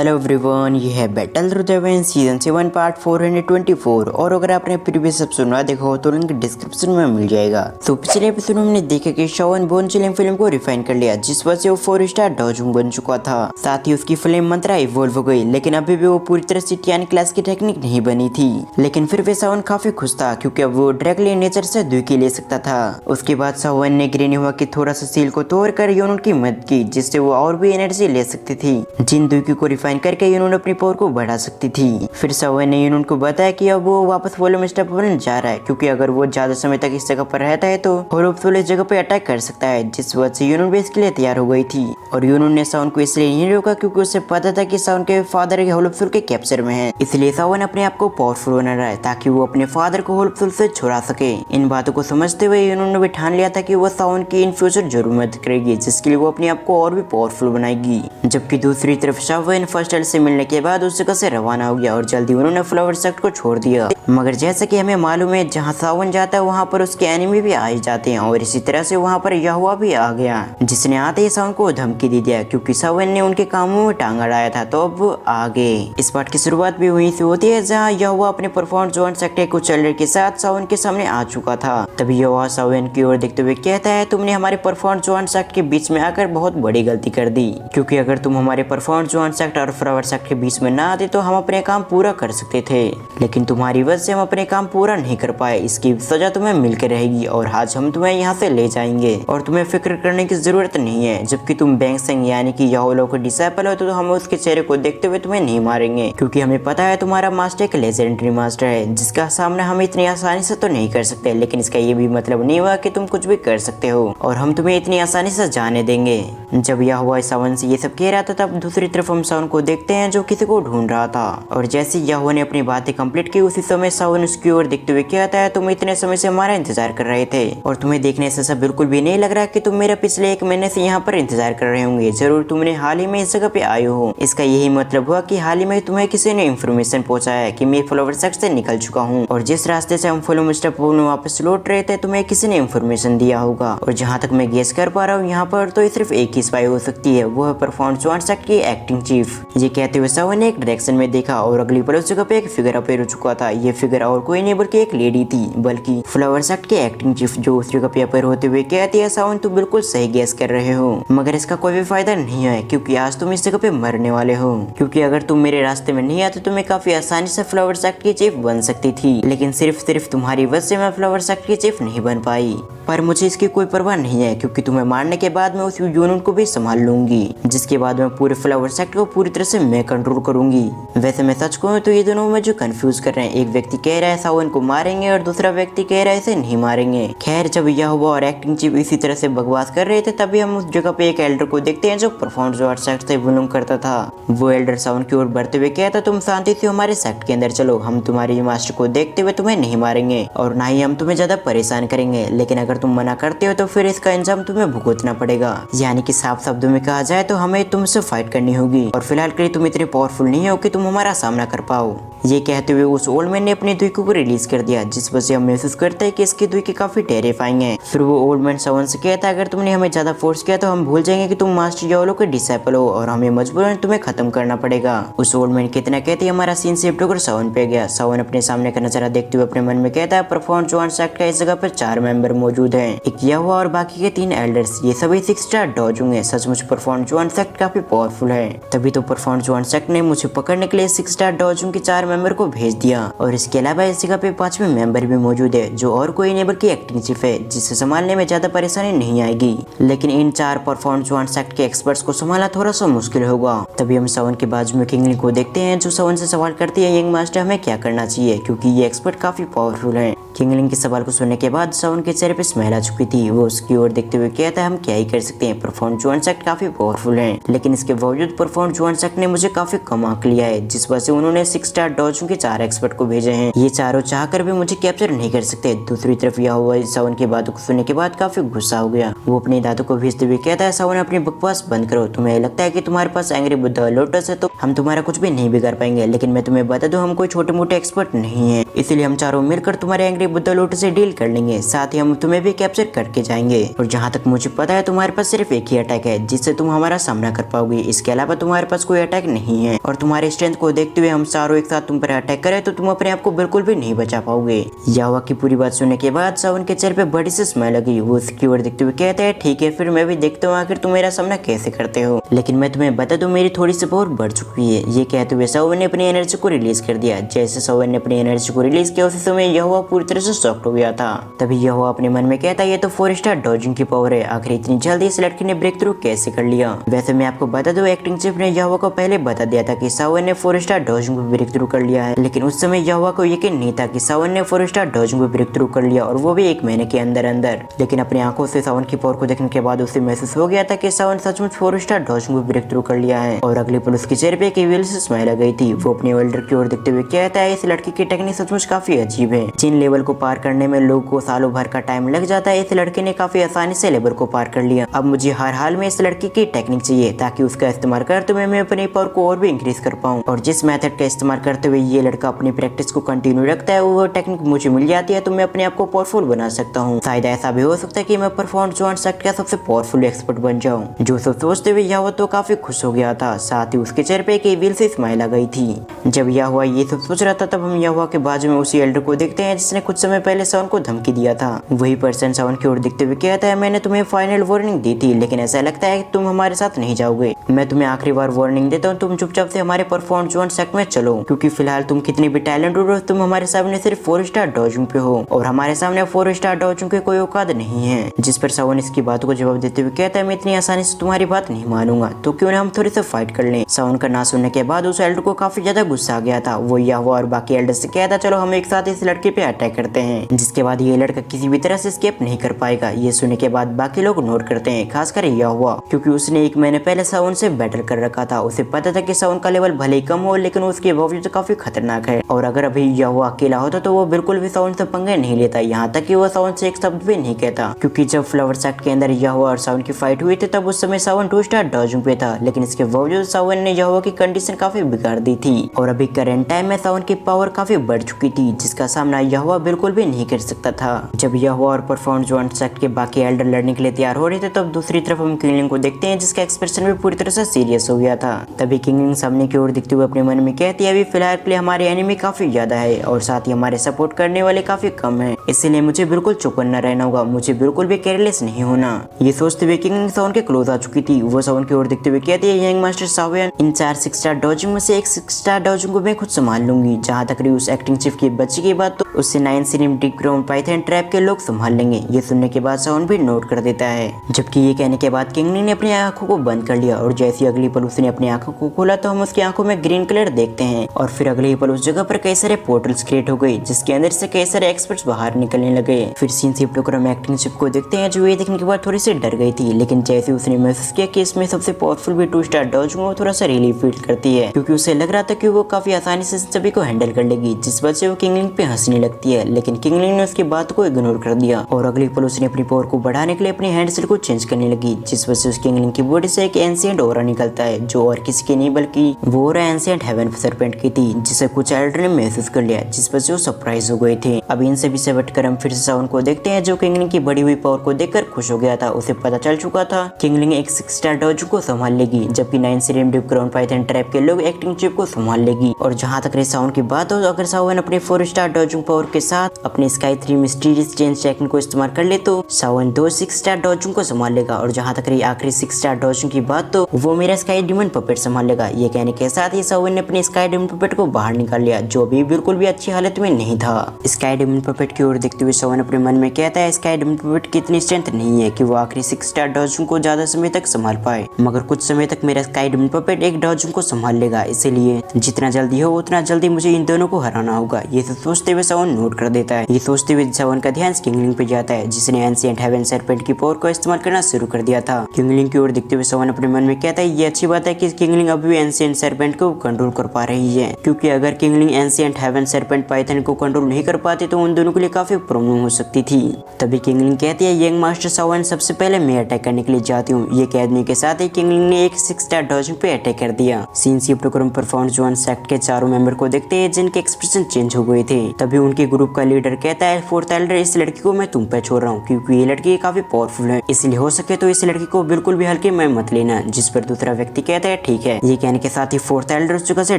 Hello everyone, ये है battle through the when season 7 part 424। और अगर आपने प्रीवियस एपिसोड ना देखा हो तो लिंक डिस्क्रिप्शन में मिल जाएगा। तो पिछले एपिसोड में हमने देखा कि शॉवन बोन चिलिंग फिल्म को रिफाइन कर लिया, जिस वजह से वो 4 स्टार डॉजुंग बन चुका था। साथ ही उसकी फिल्म मंत्रा इवॉल्व हो गई, लेकिन अभी भी वो पूरी तरह से टियानी क्लास की टेक्निक नहीं बनी थी। लेकिन फिर भी शॉवन काफी खुश था, क्योंकि अब वो डायरेक्टली नेचर से दुकी ले सकता था। उसके बाद शॉवन ने ग्रीनी हुआ कि थोड़ा सा सील को तोड़कर यूनोन की मदद की, जिससे वो और भी एनर्जी ले सकती थी। जिन दुकी को रिफाइन करके यूनोन अपनी पावर को बढ़ा सकती थी। फिर शॉवन ने यूनोन को बताया कि अब वो वापस वॉल्यूम स्टेप बनने जा रहा है, क्योंकि अगर वो ज्यादा समय तक इस जगह पर रहता है तो होलोप्सोल इस जगह पे अटैक कर सकता है। जिस वजह से यूनोन भी इसके लिए तैयार हो गई थी। और यूनोन ने शॉवन को इसलिए नहीं रोका क्योंकि उसे पता था कि शॉवन के फादर होलोप्सोल के कैप्चर में है। इसलिए शॉवन अपने आप को पावरफुल बना रहा है, ताकि वो अपने फादर को होलोप्सोल से छुड़ा सके। इन बातों को समझते हुए यूनोन ने भी ठान लिया था कि वो शॉवन की इन फ्यूचर जरूर मदद करेगी, जिसके लिए वो अपने आप को और भी पावरफुल बनाएगी। जबकि दूसरी तरफ शॉवन फर्स्ट एल से मिलने के बाद उस जगह से रवाना हो गया और जल्दी उन्होंने फ्लावर सेक्ट को छोड़ दिया। मगर जैसा कि हमें मालूम है, जहाँ शॉवन जाता है वहाँ पर उसके एनिमी भी आ जाते हैं, और इसी तरह से वहाँ पर यहोवा भी आ गया, जिसने आते ही शॉवन को धमकी दे दिया, क्योंकि शॉवन ने उनके कामों में टांग अड़ाया था। तो अब आगे इस पार्ट की शुरुआत भी वहीं से होती है, जहाँ यहोवा अपने परफॉर्मेंस जॉन सेक्टर को चलर के साथ शॉवन के सामने आ चुका था। तभी यहोवा शॉवन की ओर देखते हुए कहता है, तुमने हमारे परफॉर्मेंस जॉन सेक्टर के बीच में आकर बहुत बड़ी गलती कर दी, क्योंकि अगर तुम हमारे परफॉर्मेंस जॉन सेक्टर और फ्लावर सेक्टर के बीच में ना आते तो हम अपने काम पूरा कर सकते थे। लेकिन तुम्हारी वजह से हम अपने काम पूरा नहीं कर पाए। इसकी सजा तुम्हें मिलकर रहेगी, और आज हम तुम्हें यहाँ से ले जाएंगे और तुम्हें फिक्र करने की जरूरत नहीं है। जबकि तुम बैंगसेंग यानी कि याओलो के डिसाइपल हो, तो हम उसके चेहरे को देखते हुए तुम्हें नहीं मारेंगे, क्योंकि हमें पता है तुम्हारा मास्टर एक लेजेंडरी मास्टर है, जिसका सामना हम इतनी आसानी से तो नहीं कर सकते। लेकिन इसका ये भी मतलब नहीं हुआ कि तुम कुछ भी कर सकते हो, और हम तुम्हें इतनी आसानी से जाने देंगे। जब यह हुआ शॉवन से ये सब कह रहा था, तब दूसरी तरफ हम शॉवन को देखते हैं जो किसी को ढूंढ रहा था। और जैसे यहोवा ने अपनी बातें कंप्लीट की, उसी समय शॉवन उसकी ओर देखते हुए कहता है, तुम इतने समय से हमारा इंतजार कर रहे थे, और तुम्हें देखने से ऐसा बिल्कुल भी नहीं लग रहा कि तुम मेरा पिछले 1 महीने से यहाँ पर इंतजार कर रहे होंगे। जरूर तुमने हाल ही में इस जगह पे आए हो। इसका यही मतलब हुआ कि हाल ही में तुम्हें किसी ने इन्फॉर्मेशन पहुंचाया है कि मैं फ्लावर सेक्ट से निकल चुका हूँ, और जिस रास्ते से हम फ्लो मिस्टर में वापस लौट रहे थे, तुम्हें किसी ने इन्फॉर्मेशन दिया होगा। और जहाँ तक मैं गेस कर पा रहा हूँ, यहाँ पर तो सिर्फ एक ही स्पाई हो सकती है, वो है परफॉर्मेंस जॉन सेक्ट की एक्टिंग चीफ। ये कहते हुए शॉवन ने एक डायरेक्शन में देखा, और अगली पल उस जगह पे एक फिगर अपेयर हो चुका था। ये फिगर और कोई नहीं बल्कि एक लेडी थी, बल्कि फ्लावर सेक्ट की एक्टिंग चीफ, जो उस जगह पे अपेयर होते हुए कहती है, शॉवन तुम बिल्कुल सही गेस कर रहे हो, मगर इसका कोई भी फायदा नहीं है, क्योंकि आज तुम इस जगह पे मरने वाले हो। क्योंकि अगर तुम मेरे रास्ते में नहीं आते तो मैं काफी आसानी से फ्लावर सेक्ट की चीफ बन सकती थी, लेकिन सिर्फ तुम्हारी वजह से मैं फ्लावर सेक्ट की चीफ नहीं बन पाई। पर मुझे इसकी कोई परवाह नहीं है, क्योंकि तुम्हें मारने के बाद मैं उस यूनियन को भी संभाल लूंगी, जिसके बाद मैं पूरे फ्लावर सेक्ट को पूरी तरह से मैं कंट्रोल करूंगी। वैसे मैं सच कहूं तो ये दोनों मुझे कंफ्यूज कर रहे हैं। एक व्यक्ति कह रहा है शॉवन को मारेंगे, और दूसरा व्यक्ति कह रहा है इसे नहीं मारेंगे। खैर, जब यह हुआ और एक्टिंग चीफ इसी तरह से बकवास कर रहे थे, तभी हम उस जगह पे एक एल्डर को देखते हैं जो परफॉर्मेंस सेक्ट से बिलोंग करता था। वो एल्डर शॉवन की ओर बढ़ते हुए कहता, तुम शांति से हमारे सेक्ट के अंदर चलो, हम तुम्हारी मास्टर को देखते हुए तुम्हें नहीं मारेंगे, और ना ही हम तुम्हें ज्यादा परेशान करेंगे। लेकिन अगर तुम मना करते हो तो फिर इसका अंजाम तुम्हें भुगतना पड़ेगा। यानी कि साफ शब्दों में कहा जाए तो हमें तुमसे फाइट करनी होगी, और फिलहाल के लिए तुम इतने पावरफुल नहीं हो कि तुम हमारा सामना कर पाओ। ये कहते हुए उस ओल्ड मैन ने अपनी दुईको को रिलीज कर दिया, जिस वजह से हम महसूस करते हैं कि इसकी दुईकी काफी टेरिफाइंग है। फिर वो ओल्ड मैन शॉवन से कहता है, अगर तुमने हमें ज्यादा फोर्स किया तो हम भूल जाएंगे कि तुम मास्टर याओलो के डिसाइपल हो, और हमें मजबूरन तुम्हें खत्म करना पड़ेगा। उस ओल्ड मैन कितना कहते ही हमारा सीन शिफ्ट होकर शॉवन पे गया। शॉवन अपने सामने का नजारा देखते हुए अपने मन में कहता है, परफॉर्मेंस जॉन सेक्ट का इस जगह पर 4 मेंबर मौजूद हैं, एक यहोवा और बाकी के 3 एल्डर्स। ये सभी 6 स्टार डॉजुंग हैं। सचमुच परफॉर्मेंस जॉन सेक्ट काफी पावरफुल है। तभी तो परफॉर्मेंस जॉन सेक्ट ने मुझे पकड़ने के लिए 6 स्टार डॉजुंग के 4 मेंबर को भेज दिया, और इसके अलावा इस जगह पे 5वें मेंबर भी मौजूद है, जो और कोई नहीं बल्कि एक्टिंग चीफ है, जिसे संभालने में ज्यादा परेशानी नहीं आएगी। लेकिन इन 4 परफॉर्मेंस जॉन सेक्ट के एक्सपर्ट्स को संभालना थोड़ा सा मुश्किल होगा। तभी हम शॉवन के बाजू में किंगलिंग को देखते हैं, जो शॉवन से सवाल करती है, यंग मास्टर हमें क्या करना चाहिए, क्योंकि ये एक्सपर्ट काफी पावरफुल है। किंगलिंग के सवाल को सुनने के बाद शॉवन के चेहरे पे स्माइल आ चुकी थी। वो उसकी ओर देखते हुए कहता है, हम क्या ही कर सकते हैं, परफॉर्मेंस जॉन सेक्ट काफी पावरफुल है, लेकिन इसके बावजूद परफॉर्मेंस जॉन सेक्ट ने मुझे काफी कम आंक लिया है, जिस वजह से उन्होंने 6 स्टार डॉजुंग के 4 एक्सपर्ट को भेजे हैं। ये चारों चाहकर भी मुझे कैप्चर नहीं कर सकते। दूसरी तरफ यह हुआ शॉवन की बातों को सुनने के बाद काफी गुस्सा हो गया। वो अपने दादू को भेजते हुए कहता है, शॉवन अपनी बकवास बंद करो, तुम्हें लगता है कि तुम्हारे पास एंग्री बुद्धा लोटस है तो हम तुम्हारा कुछ भी नहीं बिगाड़ पाएंगे, लेकिन मैं तुम्हें बता दूं, हम कोई छोटे मोटे एक्सपर्ट नहीं है, इसलिए हम चारों मिलकर तुम्हारे डायरेक्टली बुद्ध लोटो से डील कर लेंगे, साथ ही हम तुम्हें भी कैप्चर करके जाएंगे। और जहाँ तक मुझे पता है तुम्हारे पास सिर्फ एक ही अटैक है जिससे तुम हमारा सामना कर पाओगे, इसके अलावा तुम्हारे पास कोई अटैक नहीं है। और तुम्हारे स्ट्रेंथ को देखते हुए हम चारों एक साथ तुम पर अटैक करें तो तुम अपने आप को बिल्कुल भी नहीं बचा पाओगे। याहुआ की पूरी बात सुनने के बाद सावन के चेहरे पे बड़ी सी स्माइल लगी। वो उसकी ओर देखते हुए कहते हैं ठीक है फिर मैं भी देखता हूँ आखिर तुम मेरा सामना कैसे करते हो, लेकिन मैं तुम्हें बता दूं मेरी थोड़ी सी पावर बढ़ चुकी है। ये कहते हुए सावन ने अपनी एनर्जी को रिलीज कर दिया। जैसे सावन ने अपनी एनर्जी को रिलीज किया उसी समय याहुआ पूरी तरह से शॉक्ड हो गया था। तभी याहुआ अपने मन में कहता ये तो 4 स्टार डॉजिंग की पावर है, आखिर इतनी जल्दी इस लड़की ने ब्रेक थ्रू कैसे कर लिया। वैसे मैं आपको बता दूं एक्टिंग चीफ ने याहुआ को पहले बता दिया था कि सावन ने 4 स्टार डॉजिंग पे ब्रेक थ्रू कर लिया है, लेकिन उस समय याहुआ को यकीन नहीं था कि सावन ने 4 स्टार डॉजिंग पे ब्रेक थ्रू कर लिया और वो भी 1 महीने के अंदर अंदर। लेकिन अपनी आंखों से सावन की पावर को देखने के बाद उसे महसूस हो गया था कि सावन सचमुच 4 स्टार डॉजिंग पे ब्रेक थ्रू कर लिया है। और अगले पल उसके चेहरे पे एक इविल से स्माइल आ गई थी। वो अपने एल्डर की ओर देखते हुए कहता है इस लड़की की टेक्निक सचमुच काफी अजीब है, जिन लेवल को पार करने में लोगों को सालों भर का टाइम लग जाता है इस लड़के ने काफी आसानी से लेवल को पार कर लिया। अब मुझे हर हाल में इस लड़की की टेक्निक चाहिए ताकि उसका इस्तेमाल करते हुए मैं अपनी पावर को और भी इंक्रीज कर पाऊँ। और जिस मेथड का इस्तेमाल करते हुए ये लड़का अपनी प्रैक्टिस को कंटिन्यू रखता है वो टेक्निक मुझे मिल जाती है तो मैं अपने आप को पावरफुल बना सकता हूँ। शायद ऐसा भी हो सकता है कि मैं परफॉर्मेंस जोन सेक्ट का सबसे पावरफुल एक्सपर्ट बन जाऊँ। जो सब सोचते हुए याहुआ तो काफी खुश हो गया था, साथ ही उसके चेहरे पे एक इविल से स्माइल आ गई थी। जब याहुआ ये सब सोच रहा था तब हम याहुआ के बाजू में उसी एल्डर को देखते हैं जिसने कुछ समय पहले सावन को धमकी दिया था। वही पर्सन सावन की ओर देखते हुए कहता है मैंने तुम्हें फाइनल वार्निंग दी थी लेकिन ऐसा लगता है तुम हमारे साथ नहीं जाओगे। मैं तुम्हें आखिरी बार वार्निंग देता हूँ, तुम चुपचाप से हमारे परफॉर्मेंस जोन सेक्ट में चलो, क्योंकि फिलहाल तुम कितनी भी टैलेंटेड हो तुम हमारे सामने सिर्फ 4 स्टार डॉजिंग पे हो और हमारे सामने 4 स्टार डॉजिंग के कोई औकात नहीं है। जिस पर सावन इसकी बातों को जवाब देते हुए कहता है मैं इतनी आसानी से तुम्हारी बात नहीं मानूंगा, तो क्यों ना हम थोड़ी सी फाइट कर लें। सावन का ना सुनने के बाद उस एल्डर को काफी ज्यादा गुस्सा आ गया था। वो याहुआ और बाकी एल्डर से कहता चलो हम एक साथ इस लड़के पे अटैक करते हैं, जिसके बाद ये लड़का किसी भी तरह से एस्केप नहीं कर पाएगा। ये सुनने के बाद बाकी लोग नोट करते हैं, खासकर याहुआ, क्योंकि उसने 1 महीने पहले सावन से बैटल कर रखा था। उसे पता था कि सावन का लेवल भले ही कम हो लेकिन उसके बावजूद काफी खतरनाक है और अगर अभी याहुआ अकेला होता तो वो बिल्कुल भी सावन से पंगे नहीं लेता, यहाँ तक कि वो सावन से एक शब्द भी नहीं कहता। क्योंकि जब फ्लावर सेक्ट के अंदर याहुआ और सावन की फाइट हुई थी तब उस समय सावन 2 स्टार डॉजिंग पे था, लेकिन इसके बावजूद सावन ने याहुआ की कंडीशन काफी बिगाड़ दी थी। और अभी करंट टाइम में सावन की पावर काफी बढ़ चुकी थी जिसका सामना याहुआ बिल्कुल भी नहीं कर सकता था। जब याहुआ और परफॉर्मेंस जोन सेक्ट के बाकी एल्डर लड़ने के लिए तैयार हो रहे थे तब दूसरी तरफ हम किंगलिंग को देखते हैं जिसका एक्सप्रेशन भी पूरी तरह से सीरियस हो गया था। तभी किंगलिंग सामने की ओर देखते हुए अपने मन में कहती है अभी फिलहाल के लिए हमारे एनिमी काफी ज्यादा है और साथ ही हमारे सपोर्ट करने वाले काफी कम है, इसीलिए मुझे बिल्कुल चौकन्ना रहना होगा, मुझे बिल्कुल भी केयरलेस नहीं होना। ये सोचते हुए किंगलिंग सावन के क्लोज आ चुकी थी। वो सावन की ओर देखते हुए कहती है यंग मास्टर सावन इन 4 6 स्टार डॉजिंग में से एक 6 स्टार डॉजिंग को मैं खुद संभाल लूंगी। जहाँ तक रही उस एक्टिंग चीफ की बच्ची की बात तो उससे 9 सिनेमैटिक ग्राउंड पाइथन ट्रैप के लोग संभाल लेंगे। ये सुनने के बाद सावन भी नोट कर देता है। जबकि ये कहने के बाद किंगलिंग ने अपनी आंखों को बंद कर लिया और जैसे अगली पल उसने अपनी आंखों को खोला तो हम उसकी आंखों में ग्रीन कलर देखते हैं और फिर अगले ही पल उस जगह पर कई सारे पोर्टल्स क्रिएट हो गए जिसके अंदर से कई सारे एक्सपर्ट्स बाहर निकलने लगे। फिर सीन शिफ्ट होकर हम एक्टिंग चीफ को देखते हैं जो ये देखने के बाद थोड़ी सी डर गई थी, लेकिन जैसे उसने महसूस किया कि इसमें सबसे पावरफुल भी 2 स्टार डॉजिंग वो थोड़ा सा रिलीफ फील करती है, क्योंकि उसे लग रहा था कि वो काफी आसानी से सभी को हैंडल कर लेगी, जिस वजह से वो किंगलिंग पे हंसने लगती है। लेकिन किंगलिंग ने उसकी बात को इग्नोर कर दिया और अगले पल उसने अपनी पावर को बढ़ाने के लिए अपनी हैंडसेट को चेंज करने लगी, जिस वजह से उस किंगलिंग की बॉडी से एक एंशिएंट ऑरा निकलता है जो और किसी की नहीं बल्कि वो ऑरा एंशिएंट हेवन सर्पेंट की थी, जिसे कुछ एल्डर ने महसूस कर लिया, जिस वजह से वो सरप्राइज हो गए थे। अब इन सभी से हटकर हम फिर से सावन को देखते हैं जो किंगलिंग की बढ़ी हुई पावर को देखकर खुश हो गया था। उसे पता चल चुका था किंगलिंग एक 6 स्टार डॉजिंग को संभाल लेगी, जबकि 9 सिनेमैटिक ग्राउंड पाइथन ट्रैप के लोग एक्टिंग चीफ को संभाल लेगी। और जहाँ तक रही सावन की बात हो, अगर सावन अपने 4 स्टार डॉजिंग पावर के साथ अपने स्काई 3 मिस्टीरियस चेंज टेक्निक को इस्तेमाल कर ले तो सावन 2 6 स्टार डॉजिंग को संभाल लेगा। और जहाँ तक रही आखिरी 6 स्टार डॉजिंग की बात तो वो मेरा स्काई डिमन पपेट संभाल लेगा। ये कहने के साथ ही सावन ने अपने स्काई डिमन पपेट को बाहर निकाल लिया, जो भी बिल्कुल भी अच्छी हालत में नहीं था। स्काई डिमन पपेट की ओर देखते हुए सावन अपने मन में कहता है स्काई डिमन पपेट की इतनी स्ट्रेंथ नहीं है कि वो आखिरी 6 स्टार डॉजिंग को ज्यादा समय तक संभाल पाए, मगर कुछ समय तक मेरा स्काई डिमन पपेट एक डॉजिंग को संभाल लेगा, इसीलिए जितना जल्दी हो उतना जल्दी मुझे इन दोनों को हराना होगा। ये सोचते हुए सावन नोट कर देता है। ये सोचते हुए सावन का ध्यान किंगलिंग पे जाता है जिसने एंशिएंट हेवन सर्पेंट की पावर को इस्तेमाल करना शुरू कर दिया था। किंगलिंग की ओर देखते हुए सावन अपने मन में कहता है ये अच्छी बात है कि किंगलिंग अभी भी एंशिएंट सर्पेंट को कंट्रोल कर पा रही है, क्योंकि अगर किंगलिंग एंशिएंट हेवन सर्पेंट पाइथन को कंट्रोल नहीं कर पाती तो उन दोनों के लिए काफी प्रॉब्लम हो सकती थी। तभी किंगलिंग कहती है यंग मास्टर सावन सबसे पहले मैं अटैक करने के लिए जाती हूँ। ये कहने के साथ ही किंगलिंग ने एक 6 स्टार डॉजिंग पे अटैक कर दिया। सीन शिफ्ट होकर हम परफॉर्मेंस जोन सेक्ट के चारों मेंबर को देखते हैं जिनके एक्सप्रेशन चेंज हो गए थे। तभी उनके ग्रुप ग्रुप का लीडर कहता है फोर्थ एल्डर इस लड़की को मैं तुम पे छोड़ रहा हूँ क्योंकि ये लड़की काफी पावरफुल है, इसलिए हो सके तो इस लड़की को बिल्कुल भी हल्के में मत लेना। जिस पर दूसरा व्यक्ति कहता है ठीक है। ये कहने के साथ ही फोर्थ एल्डर उस जगह से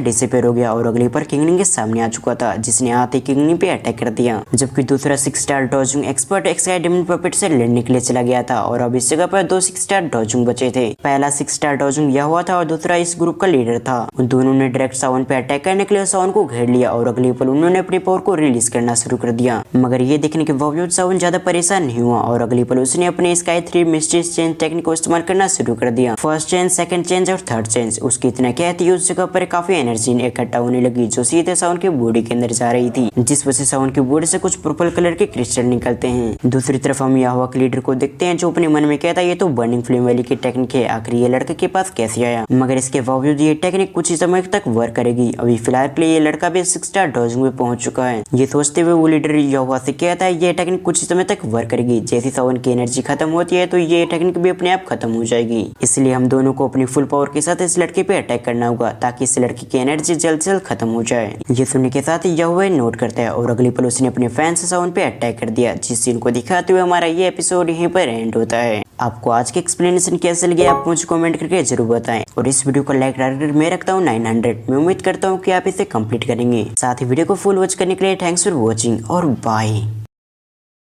डिसअपीयर हो गया और अगली पर किंगनी के सामने आ चुका था, जिसने आते किंगनी पे अटैक कर दिया। जबकि दूसरा 6 स्टार डॉजिंग एक्सपर्ट एक्साई डेमन पपेट से लड़ने के लिए चला गया था और अब इस जगह पर 2 6 स्टार डॉजिंग बचे थे। पहला 6 स्टार डॉजिंग यह हुआ था और दूसरा इस ग्रुप का लीडर था। उन दोनों ने डायरेक्ट सावन पे अटैक करने के लिए सावन को घेर लिया और अगले पल उन्होंने अपनी पावर को रिलीज करना शुरू कर दिया। मगर ये देखने के बावजूद सावन ज्यादा परेशान नहीं हुआ और अगले पल उसने अपने स्काई 3 मिस्ट्रीज चेंज टेक्निक को इस्तेमाल करना शुरू कर दिया। फर्स्ट चेंज, सेकंड चेंज और थर्ड चेंज। उसकी इतना कहती उस जगह पर काफी एनर्जी इकट्ठा होने लगी जो सीधे सावन के बॉडी के अंदर जा रही थी, जिस वजह से सावन की बॉडी से कुछ पर्पल कलर के क्रिस्टल निकलते हैं। दूसरी तरफ हम याहुआ के लीडर को देखते हैं जो अपने मन में कहता है ये तो बर्निंग फ्लेम वाली की टेक्निक है, आखिर ये लड़के के पास कैसे आया। मगर इसके बावजूद ये टेक्निक कुछ ही समय तक वर्क करेगी। अभी फिलहाल के लिए ये लड़का भी 6 स्टार डॉजिंग में पहुंच चुका है। ये सोचते हुए वो लीडर याहुआ से कहता है ये टेक्निक कुछ ही समय तक वर्क करेगी, जैसी सावन की एनर्जी खत्म होती है तो ये टेक्निक भी अपने आप खत्म हो जाएगी। इसलिए हम दोनों को अपनी फुल पावर के साथ इस लड़के पे अटैक करना होगा ताकि इस लड़की की एनर्जी जल्द से जल्द खत्म हो जाए। ये सुनने के साथ ही याहुआ नोट करता है और अगले पल उसने अपने फैन से सावन पे अटैक कर दिया, जिस सीन को दिखाते हुए हमारा ये एपिसोड यहीं पर एंड होता है। आपको आज के एक्सप्लेनेशन कैसे लगे आप मुझे कमेंट करके जरूर बताएं और इस वीडियो को लाइक टारगेट मैं रखता हूँ 900। मैं उम्मीद करता हूँ कि आप इसे कंप्लीट करेंगे। साथ ही वीडियो को फुल वॉच करने के लिए थैंक्स फॉर वॉचिंग और बाय।